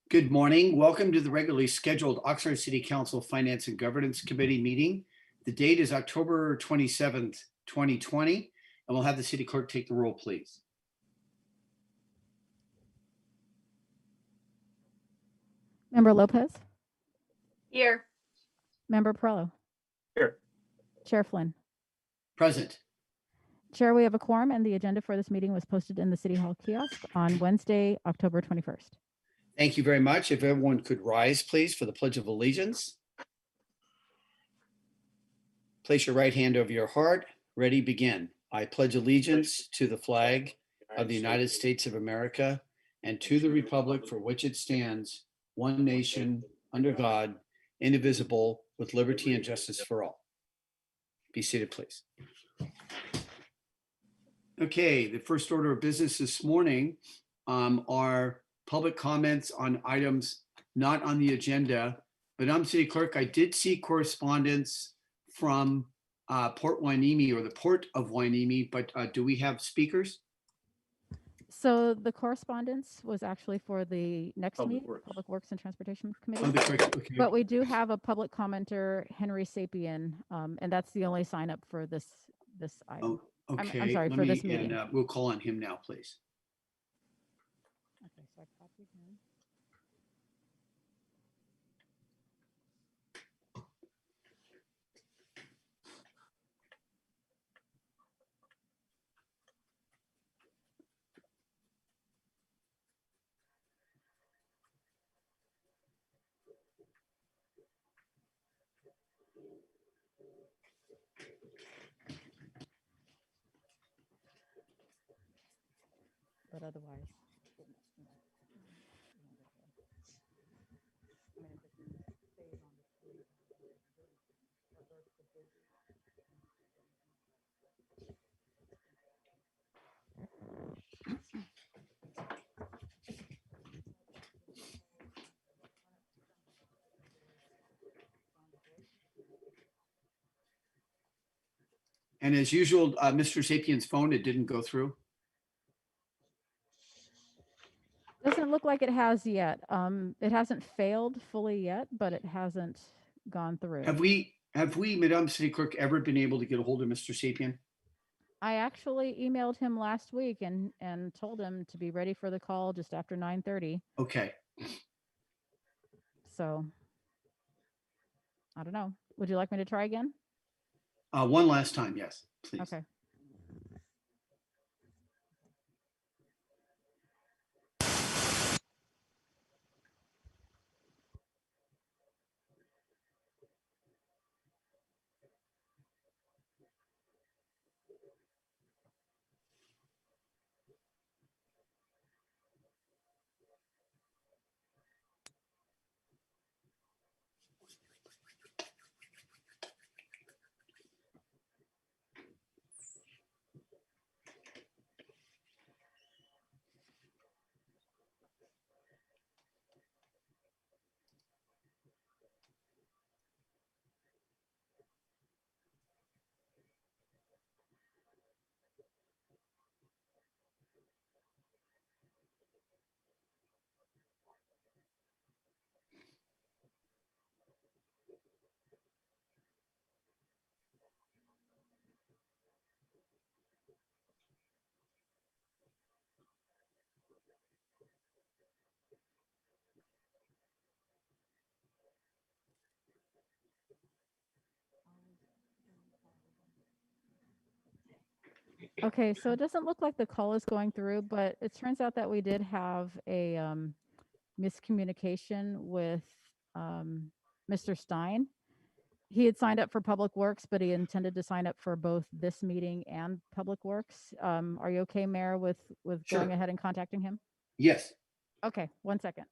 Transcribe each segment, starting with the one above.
Good morning. Welcome to the regularly scheduled Oxnard City Council Finance and Governance Committee meeting. The date is October 27th, 2020, and we'll have the city clerk take the roll, please. Member Lopez, Here. Member Perello, Here. Chair Flynn. Present. Chair, we have a quorum, and the agenda for this meeting was posted in the City Hall kiosk on Wednesday, October 21st. Thank you very much. If everyone could rise, please, for the Pledge of Allegiance. Place your right hand over your heart. Ready, begin. I pledge allegiance to the flag of the United States of America and to the republic for which it stands, one nation, under God, indivisible, with liberty and justice for all. Be seated, please. Okay, the first order of business this morning are public comments on items not on the agenda. But City Clerk, I did see correspondence from Port Hueneme or the Port of Hueneme, but do we have speakers? So the correspondence was actually for the next Public meeting, Works. Public Works and Transportation Oh, Committee. okay. But we do have a public commenter, Henry Sapien, and that's the only sign up for this item. Oh, I'm okay. sorry, Let for me- this meeting. And we'll call on him now, please. Okay, so I copied him. But otherwise. And as usual, Mr. Sapien's phone, it didn't go through. Doesn't look like it has yet. It hasn't failed fully yet, but it hasn't gone through. Have we, Madam City Clerk, ever been able to get a hold of Mr. Sapien? I actually emailed him last week and told him to be ready for the call just after 9:30. Okay. So I don't know. Would you like me to try again? One last time, yes, please. Okay. Okay, so it doesn't look like the call is going through, but it turns out that we did have a miscommunication with Mr. Stein. He had signed up for Public Works, but he intended to sign up for both this meeting and Public Works. Are you okay, Mayor, with Sure. going ahead and contacting him? Yes. Okay, 1 second.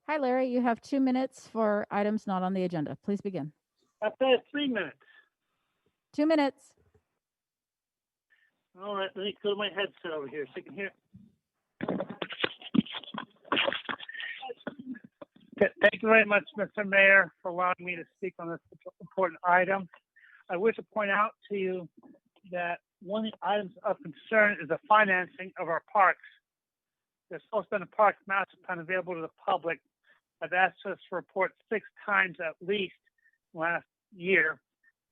Hi, Larry. You have 2 minutes for items not on the agenda. Please begin. I've got 3 minutes. 2 minutes. All right, let me go to my headset over here so you can hear. Okay, thank you very much, Mr. Mayor, for allowing me to speak on this important item. I wish to point out to you that one of the items of concern is the financing of our parks. There's supposed to be a park master plan available to the public. I've asked us for report 6 times at least last year,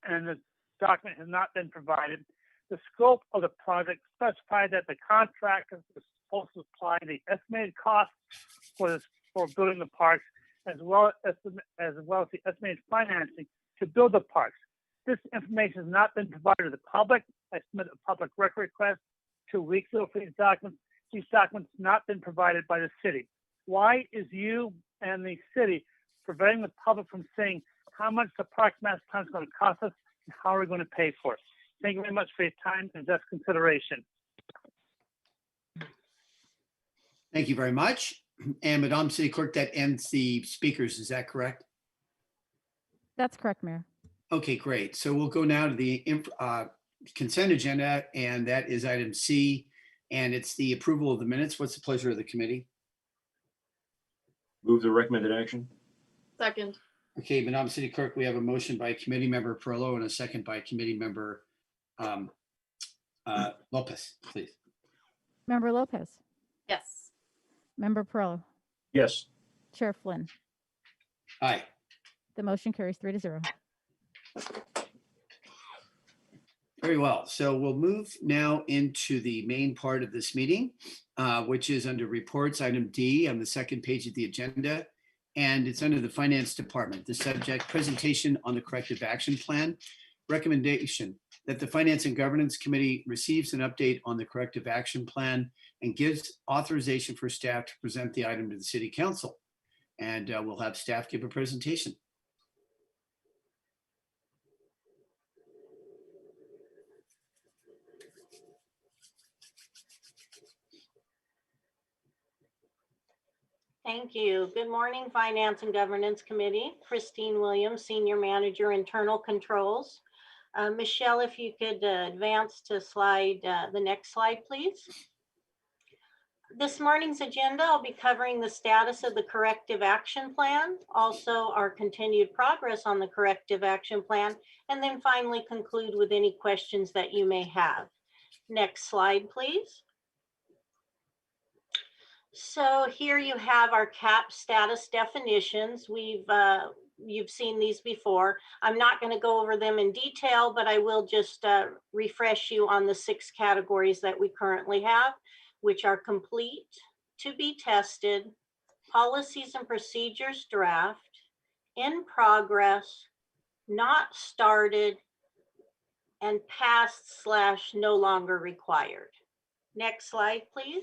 and the document has not been provided. The scope of the project specified that the contractor is supposed to apply the estimated cost for building the parks, as well as the estimated financing to build the parks. This information has not been provided to the public. I submitted a public record request 2 weeks ago for these documents. These documents have not been provided by the city. Why is you and the city preventing the public from seeing how much the park master plan is going to cost us and how are we going to pay for it? Thank you very much for your time and just consideration. Thank you very much. And Madam City Clerk, that ends the speakers. Is that correct? That's correct, Mayor. Okay, great. So we'll go now to the consent agenda, and that is item C, and it's the approval of the minutes. What's the pleasure of the committee? Move the recommended action. Second. Okay, Madam City Clerk, we have a motion by Committee Member Perillo and a second by Committee Member Lopez, please. Member Lopez, Yes. Member Perillo, Yes. Chair Flynn. Aye. The motion carries 3-0. Very well. So we'll move now into the main part of this meeting, which is under reports, item D on the second page of the agenda. And it's under the Finance Department. The subject, presentation on the corrective action plan. Recommendation that the Finance and Governance Committee receives an update on the corrective action plan and gives authorization for staff to present the item to the City Council. And we'll have staff give a presentation. Thank you. Good morning, Finance and Governance Committee. Christine Williams, Senior Manager, Internal Controls. Michelle, if you could advance to the next slide, please. This morning's agenda, I'll be covering the status of the corrective action plan, also our continued progress on the corrective action plan, and then finally conclude with any questions that you may have. Next slide, please. So here you have our CAP status definitions. You've seen these before. I'm not going to go over them in detail, but I will just refresh you on the 6 categories that we currently have, which are complete, to be tested, policies and procedures draft, in progress, not started, and past/no longer required. Next slide, please.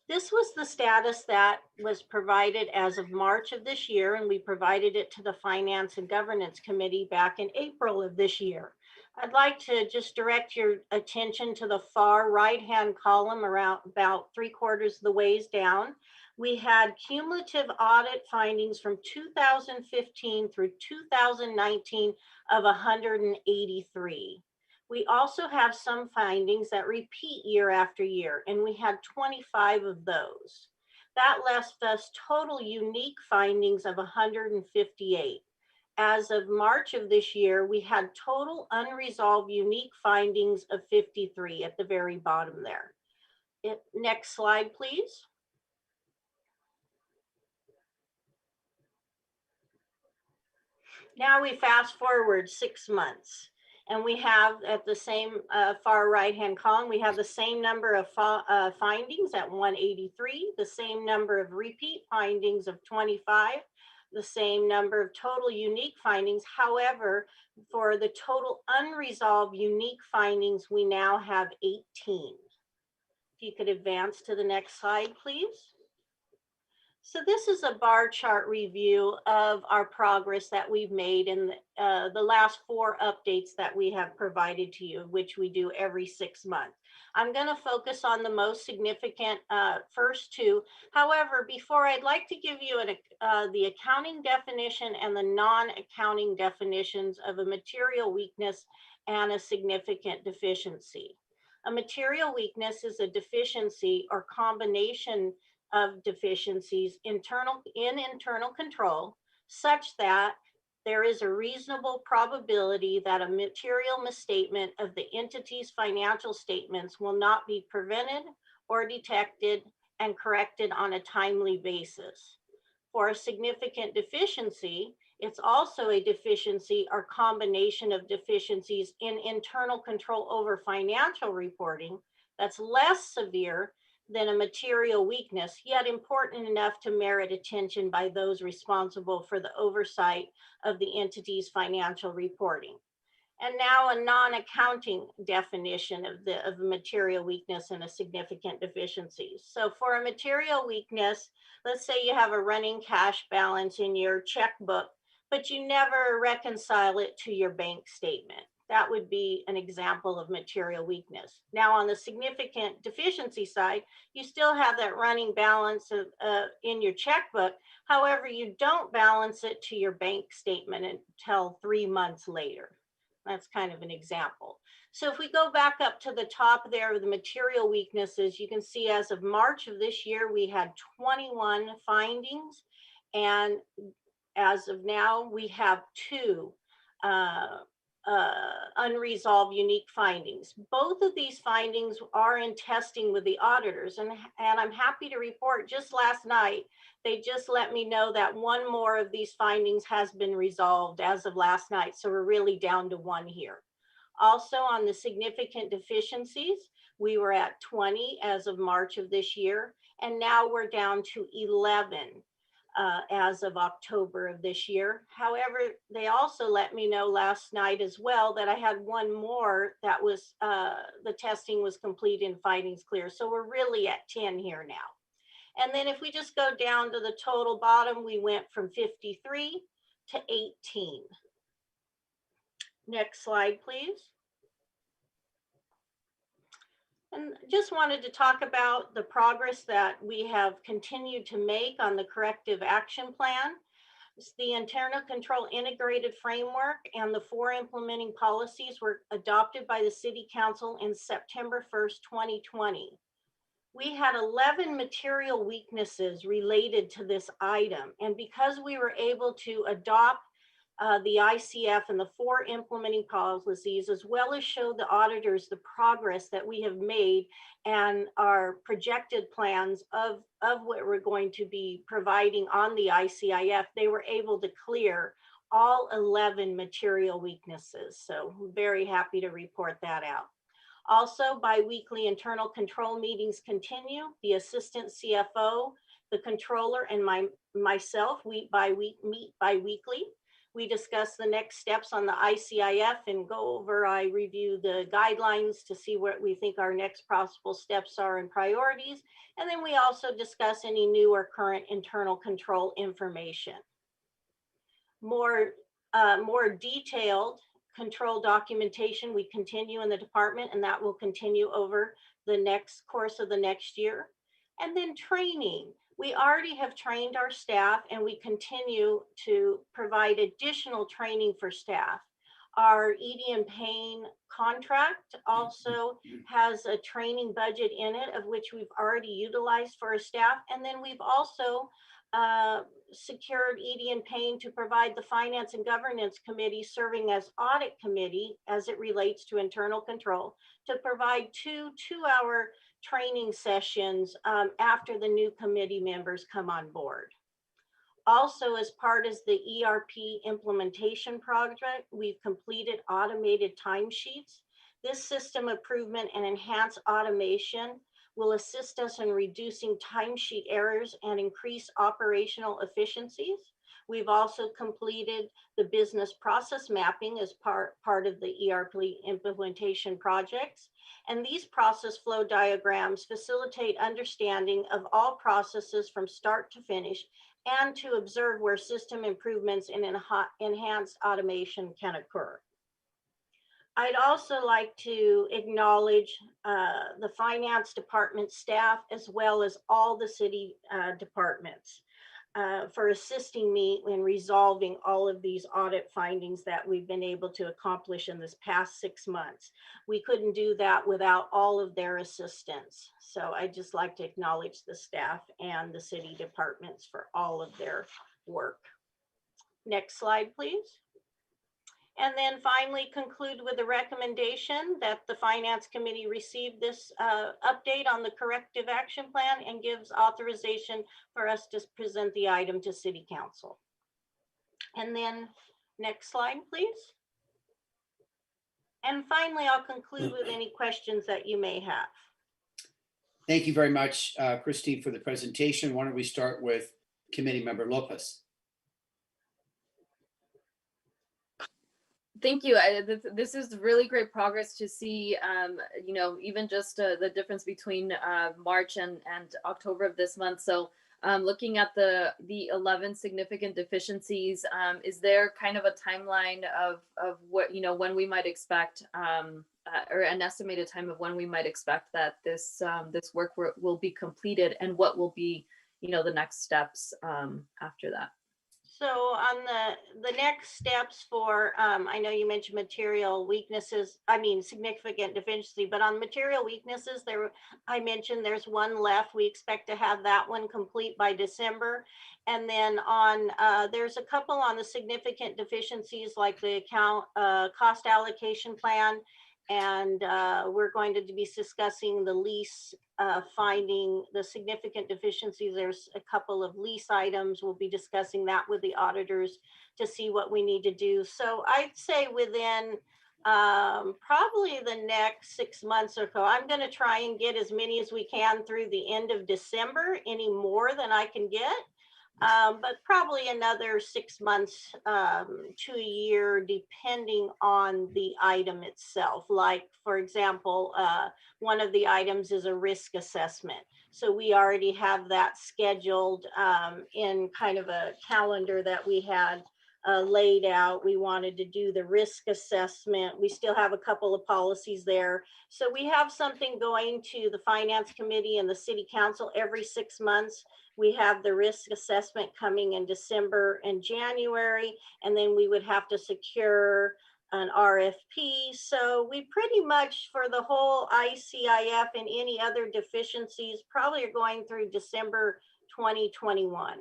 This was the status that was provided as of March of this year, and we provided it to the Finance and Governance Committee back in April of this year. I'd like to just direct your attention to the far right-hand column around about 3/4 of the ways down. We had cumulative audit findings from 2015 through 2019 of 183. We also have some findings that repeat year after year, and we had 25 of those. That left us total unique findings of 158. As of March of this year, we had total unresolved unique findings of 53 at the very bottom there. Next slide, please. Now we fast forward 6 months. And we have at the same far right-hand column, we have the same number of findings at 183, the same number of repeat findings of 25, the same number of total unique findings. However, for the total unresolved unique findings, we now have 18. If you could advance to the next slide, please. So this is a bar chart review of our progress that we've made in the last 4 updates that we have provided to you, which we do every 6 months. I'm going to focus on the most significant first 2. However, before, I'd like to give you the accounting definition and the non-accounting definitions of a material weakness and a significant deficiency. A material weakness is a deficiency or combination of deficiencies in internal control, such that there is a reasonable probability that a material misstatement of the entity's financial statements will not be prevented or detected and corrected on a timely basis. For a significant deficiency, it's also a deficiency or combination of deficiencies in internal control over financial reporting that's less severe than a material weakness, yet important enough to merit attention by those responsible for the oversight of the entity's financial reporting. And now a non-accounting definition of a material weakness and a significant deficiency. So for a material weakness, let's say you have a running cash balance in your checkbook, but you never reconcile it to your bank statement. That would be an example of material weakness. Now on the significant deficiency side, you still have that running balance in your checkbook. However, you don't balance it to your bank statement until 3 months later. That's kind of an example. So if we go back up to the top there of the material weaknesses, you can see as of March of this year, we had 21 findings. And as of now, we have 2 unresolved unique findings. Both of these findings are in testing with the auditors. And I'm happy to report just last night, they just let me know that 1 more of these findings has been resolved as of last night. So we're really down to 1 here. Also on the significant deficiencies, we were at 20 as of March of this year, and now we're down to 11 as of October of this year. However, they also let me know last night as well that I had 1 more that was, the testing was complete and findings clear. So we're really at 10 here now. And then if we just go down to the total bottom, we went from 53 to 18. Next slide, please. And just wanted to talk about the progress that we have continued to make on the corrective action plan. It's the internal control integrated framework and the 4 implementing policies were adopted by the City Council in September 1st, 2020. We had 11 material weaknesses related to this item. And because we were able to adopt the ICF and the 4 implementing policies, as well as show the auditors the progress that we have made and our projected plans of what we're going to be providing on the ICIF, they were able to clear all 11 material weaknesses. So I'm very happy to report that out. Also, bi-weekly internal control meetings continue. The assistant CFO, the controller, and myself, meet bi-weekly. We discuss the next steps on the ICIF and go over, I review the guidelines to see what we think our next possible steps are and priorities. And then we also discuss any new or current internal control information. More detailed control documentation we continue in the department, and that will continue over the next course of the next year. And then training. We already have trained our staff and we continue to provide additional training for staff. Our Edie and Payne contract also has a training budget in it, of which we've already utilized for our staff. And then we've also secured Edie and Payne to provide the Finance and Governance Committee serving as audit committee as it relates to internal control to provide 2 two-hour training sessions after the new committee members come on board. Also, as part of the ERP implementation project, we've completed automated timesheets. This system improvement and enhanced automation will assist us in reducing timesheet errors and increase operational efficiencies. We've also completed the business process mapping as part of the ERP implementation projects. And these process flow diagrams facilitate understanding of all processes from start to finish and to observe where system improvements and enhanced automation can occur. I'd also like to acknowledge the finance department staff as well as all the city departments for assisting me in resolving all of these audit findings that we've been able to accomplish in this past 6 months. We couldn't do that without all of their assistance. So I'd just like to acknowledge the staff and the city departments for all of their work. Next slide, please. And then finally conclude with the recommendation that the Finance Committee receive this update on the corrective action plan and gives authorization for us to present the item to City Council. And then next slide, please. And finally, I'll conclude with any questions that you may have. Thank you very much, Christine, for the presentation. Why don't we start with Committee Member Lopez? Thank you. This is really great progress to see, you know, even just the difference between March and October of this month. So looking at the 11 significant deficiencies, is there kind of a timeline of what, you know, when we might expect, or an estimated time of when we might expect that this work will be completed, and what will be, you know, the next steps after that? So on the next steps for, I know you mentioned material weaknesses, significant deficiency, but on material weaknesses, I mentioned there's one left. We expect to have that one complete by December. And then on, there's a couple on the significant deficiencies like the cost allocation plan. And we're going to be discussing the lease finding the significant deficiencies. There's a couple of lease items. We'll be discussing that with the auditors to see what we need to do. So I'd say within probably the next 6 months or so, I'm going to try and get as many as we can through the end of December, any more than I can get. But probably another 6 months to a year, depending on the item itself. Like, for example, one of the items is a risk assessment. So we already have that scheduled in kind of a calendar that we had laid out. We wanted to do the risk assessment. We still have a couple of policies there. So we have something going to the Finance Committee and the City Council every 6 months. We have the risk assessment coming in December and January, and then we would have to secure an RFP. So we pretty much, for the whole ICIF and any other deficiencies, probably are going through December 2021.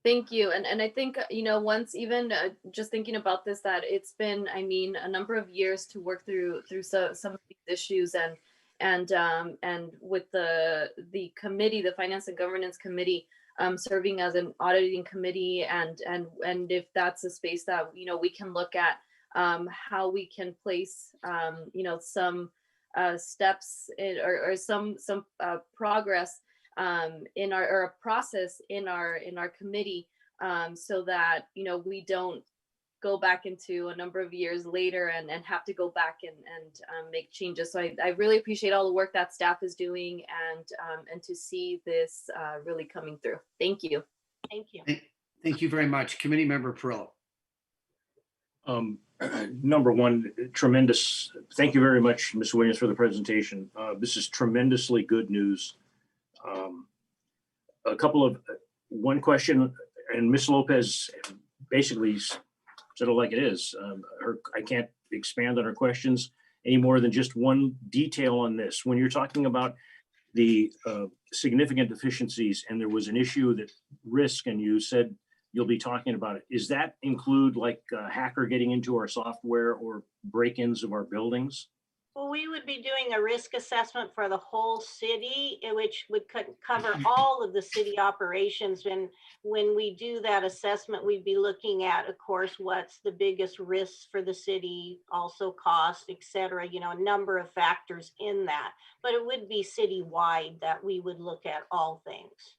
Thank you. And I think, you know, once even just thinking about this, that it's been, I mean, a number of years to work through some of these issues, and with the committee, the Finance and Governance Committee, serving as an auditing committee, and if that's a space that, you know, we can look at how we can place, you know, some steps or some progress in our process in our committee, so that, you know, we don't go back into a number of years later and have to go back and make changes. So I really appreciate all the work that staff is doing, and to see this really coming through. Thank you. Thank you. Thank you very much. Committee Member Perillo. Number one, tremendous. Thank you very much, Ms. Williams, for the presentation. This is tremendously good news. One question, and Ms. Lopez basically said it like it is. I can't expand on her questions any more than just one detail on this. When you're talking about the significant deficiencies, and there was an issue that risk, and you said you'll be talking about it, does that include like a hacker getting into our software or break-ins of our buildings? Well, we would be doing a risk assessment for the whole city, which would cover all of the city operations. And when we do that assessment, we'd be looking at, of course, what's the biggest risks for the city, also cost, et cetera, you know, a number of factors in that. But it would be citywide that we would look at all things.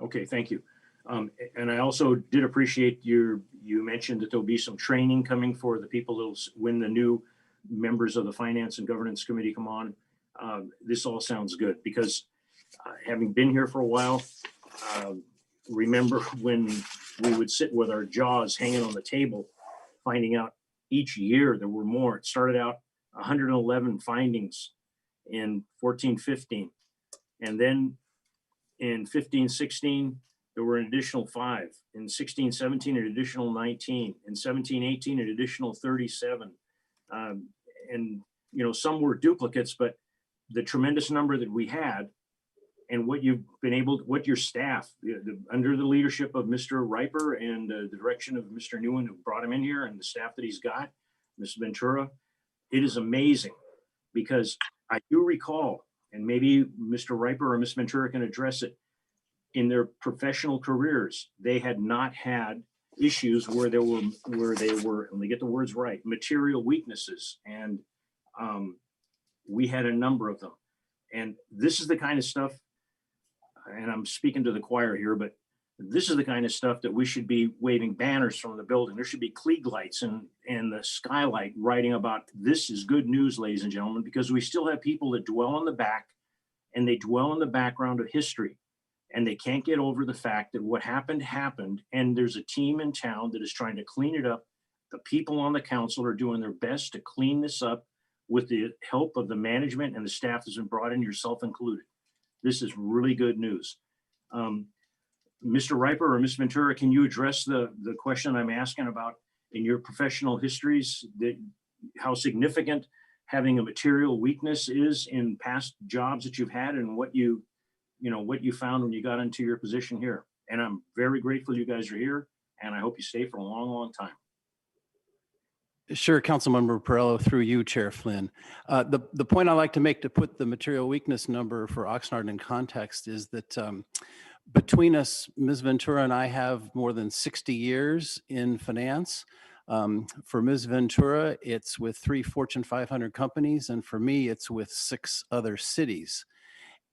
Okay, thank you. And I also did appreciate you mentioned that there'll be some training coming for the people when the new members of the Finance and Governance Committee come on. This all sounds good because having been here for a while, remember when we would sit with our jaws hanging on the table, finding out each year there were more. It started out 111 findings in 14-15. And then in 15-16, there were an additional 5. In 16-17, an additional 19. In 17-18, an additional 37. And, you know, some were duplicates, but the tremendous number that we had and what you've been able, what your staff, under the leadership of Mr. Riper and the direction of Mr. Newen, who brought him in here, and the staff that he's got, Ms. Ventura, it is amazing because I do recall, and maybe Mr. Riper or Ms. Ventura can address it, in their professional careers, they had not had issues where they were, let me get the words right, material weaknesses. And we had a number of them. And this is the kind of stuff, and I'm speaking to the choir here, but this is the kind of stuff that we should be waving banners from the building. There should be Klieg lights and the skylight writing about this is good news, ladies and gentlemen, because we still have people that dwell on the back and they dwell in the background of history. And they can't get over the fact that what happened, happened. And there's a team in town that is trying to clean it up. The people on the council are doing their best to clean this up with the help of the management and the staff that's been brought in, yourself included. This is really good news. Mr. Riper or Ms. Ventura, can you address the question I'm asking about in your professional histories, how significant having a material weakness is in past jobs that you've had and what you found when you got into your position here? And I'm very grateful you guys are here, and I hope you stay for a long, long time. Sure, Councilmember Perrello, through you, Chair Flynn. The point I like to make to put the material weakness number for Oxnard in context is that between us, Ms. Ventura and I have more than 60 years in finance. For Ms. Ventura, it's with 3 Fortune 500 companies, and for me, it's with 6 other cities.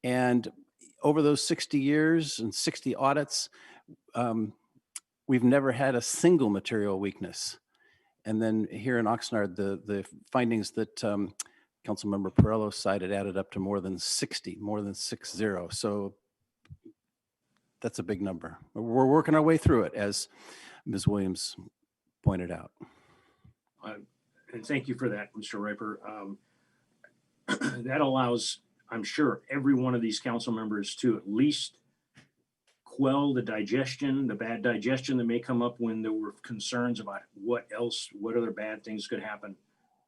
And over those 60 years and 60 audits, we've never had a single material weakness. And then here in Oxnard, the findings that Councilmember Perrello cited added up to more than 60, more than 60. So that's a big number. We're working our way through it, as Ms. Williams pointed out. And thank you for that, Mr. Riper. That allows, I'm sure, every one of these council members to at least quell the bad digestion that may come up when there were concerns about what other bad things could happen.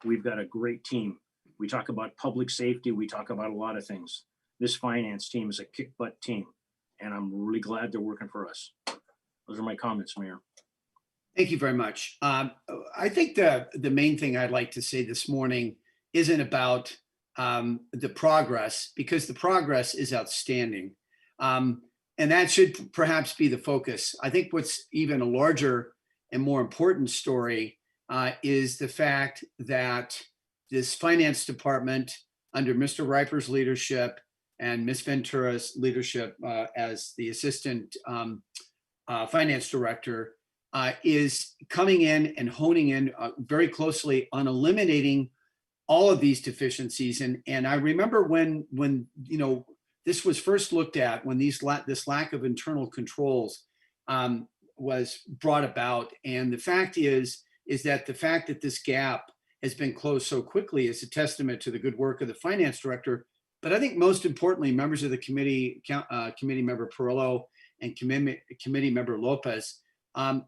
We've got a great team. We talk about public safety. We talk about a lot of things. This finance team is a kick butt team, and I'm really glad they're working for us. Those are my comments, Mayor. Thank you very much. I think the main thing I'd like to say this morning isn't about the progress, because the progress is outstanding. And that should perhaps be the focus. I think what's even a larger and more important story is the fact that this finance department, under Mr. Riper's leadership and Ms. Ventura's leadership as the assistant finance director, is coming in and honing in very closely on eliminating all of these deficiencies. And I remember when this was first looked at, when this lack of internal controls was brought about. And the fact is that the fact that this gap has been closed so quickly is a testament to the good work of the finance director. But I think most importantly, members of the committee, committee member Perrello and committee member Lopez,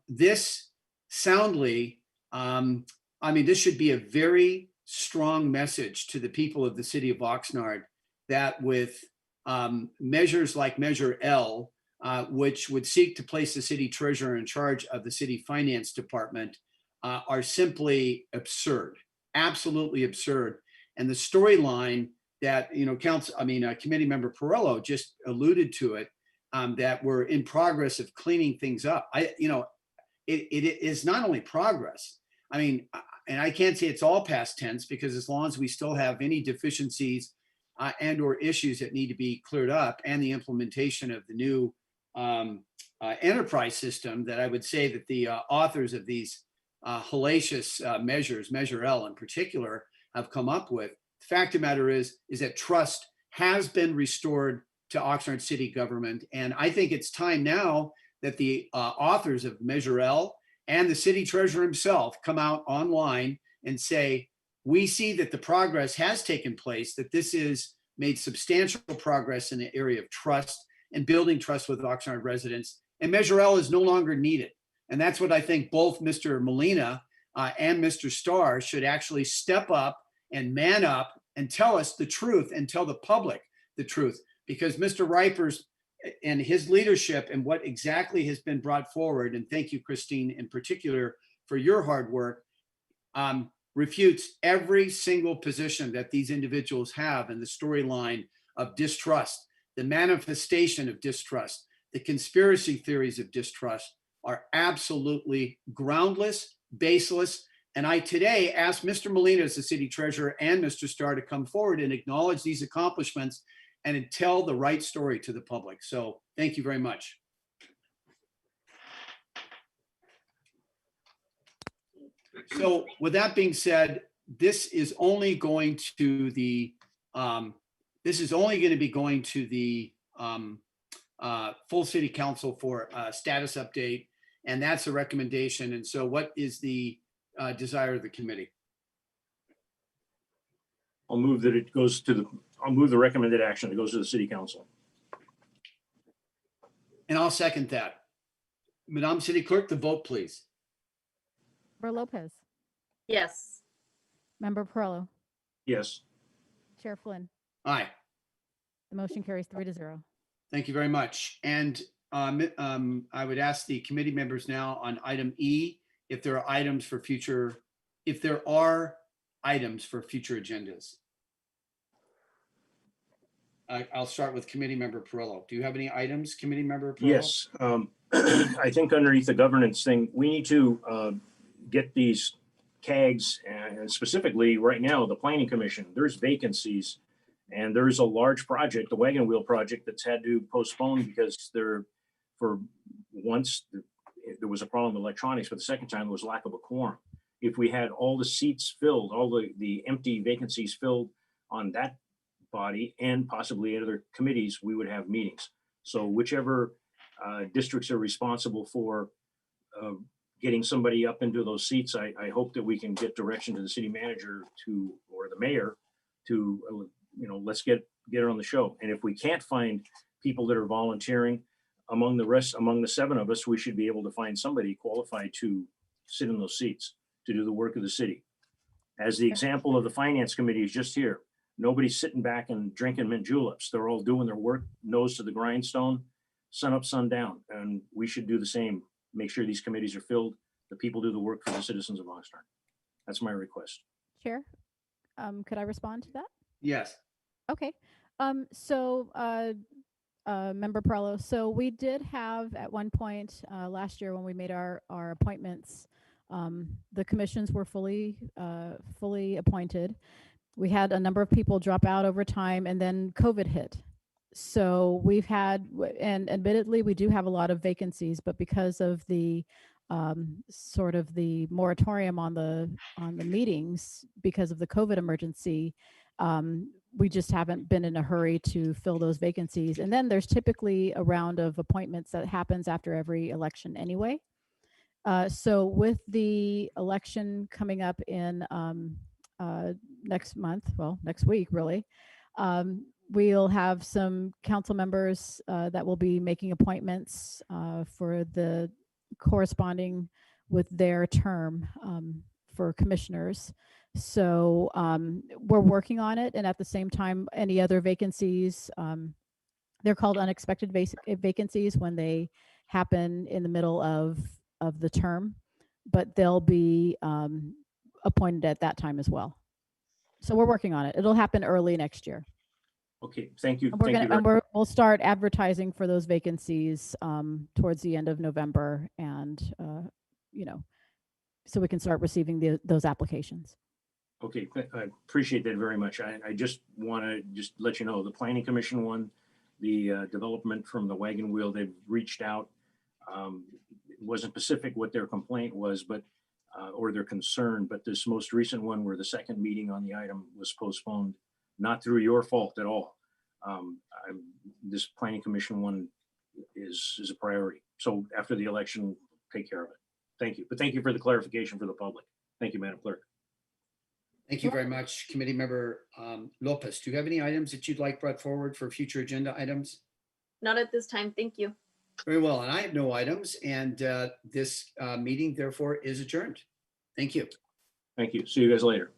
this soundly, this should be a very strong message to the people of the city of Oxnard that with measures like Measure L, which would seek to place the city treasurer in charge of the city finance department, are simply absurd, absolutely absurd. And the storyline that committee member Perrello just alluded to it, that we're in progress of cleaning things up. It is not only progress. And I can't say it's all past tense, because as long as we still have any deficiencies and or issues that need to be cleared up, and the implementation of the new enterprise system that I would say that the authors of these hellacious measures, Measure L in particular, have come up with. The fact of the matter is that trust has been restored to Oxnard city government. And I think it's time now that the authors of Measure L and the city treasurer himself come out online and say, we see that the progress has taken place, that this is made substantial progress in the area of trust and building trust with Oxnard residents, and Measure L is no longer needed. And that's what I think both Mr. Molina and Mr. Starr should actually step up and man up and tell us the truth and tell the public the truth. Because Mr. Ripers and his leadership and what exactly has been brought forward, and thank you, Christine, in particular, for your hard work, refutes every single position that these individuals have in the storyline of distrust. The manifestation of distrust, the conspiracy theories of distrust are absolutely groundless, baseless. And I today asked Mr. Molina as the city treasurer and Mr. Starr to come forward and acknowledge these accomplishments and tell the right story to the public. So thank you very much. So with that being said, this is only going to the full city council for a status update, and that's a recommendation. And so what is the desire of the committee? I'll move that it goes to I'll move the recommended action that goes to the city council. And I'll second that. Madam City Clerk, the vote, please. Member Lopez, Yes. Member Perrello, Yes. Chair Flynn. Aye. The motion carries 3-0. Thank you very much. And I would ask the committee members now on item E, if there are items for future agendas. I'll start with Committee Member Perillo. Do you have any items, Committee Member Perillo? Yes. I think underneath the governance thing, we need to get these CAGs, and specifically right now, the Planning Commission, there's vacancies, and there's a large project, the Wagon Wheel project, that's had to postpone because there was a problem with electronics, but the second time there was lack of a quorum. If we had all the seats filled, all the empty vacancies filled on that body and possibly other committees, we would have meetings. So whichever districts are responsible for getting somebody up into those seats, I hope that we can get direction to the city manager or the mayor to, let's get her on the show. And if we can't find people that are volunteering among the 7 of us, we should be able to find somebody qualified to sit in those seats to do the work of the city. As the example of the finance committee is just here. Nobody's sitting back and drinking mint juleps. They're all doing their work, nose to the grindstone, sun up, sun down. And we should do the same. Make sure these committees are filled. The people do the work for the citizens of Oxnard. That's my request. Chair, could I respond to that? Yes. Okay. Member Perrello, so we did have at one point last year when we made our appointments, the commissions were fully appointed. We had a number of people drop out over time, and then COVID hit. So we've had, and admittedly, we do have a lot of vacancies, but because of the sort of the moratorium on the meetings because of the COVID emergency, we just haven't been in a hurry to fill those vacancies. And then there's typically a round of appointments that happens after every election anyway. So with the election coming up in next week, really, we'll have some council members that will be making appointments for the corresponding with their term for commissioners. So we're working on it. And at the same time, any other vacancies, they're called unexpected vacancies when they happen in the middle of the term, but they'll be appointed at that time as well. So we're working on it. It'll happen early next year. Okay, thank you. We'll start advertising for those vacancies towards the end of November, and so we can start receiving those applications. Okay, I appreciate that very much. I just want to let you know the Planning Commission one, the development from the wagon wheel. They've reached out. It wasn't specific what their complaint was, but or their concern, but this most recent one where the second meeting on the item was postponed, not through your fault at all. This planning commission one is a priority. So after the election, take care of it. Thank you. But thank you for the clarification for the public. Thank you, Madam Clerk. Thank you very much, Committee Member Lopez. Do you have any items that you'd like brought forward for future agenda items? Not at this time. Thank you. Very well, and I have no items, and this meeting therefore is adjourned. Thank you. Thank you. See you guys later.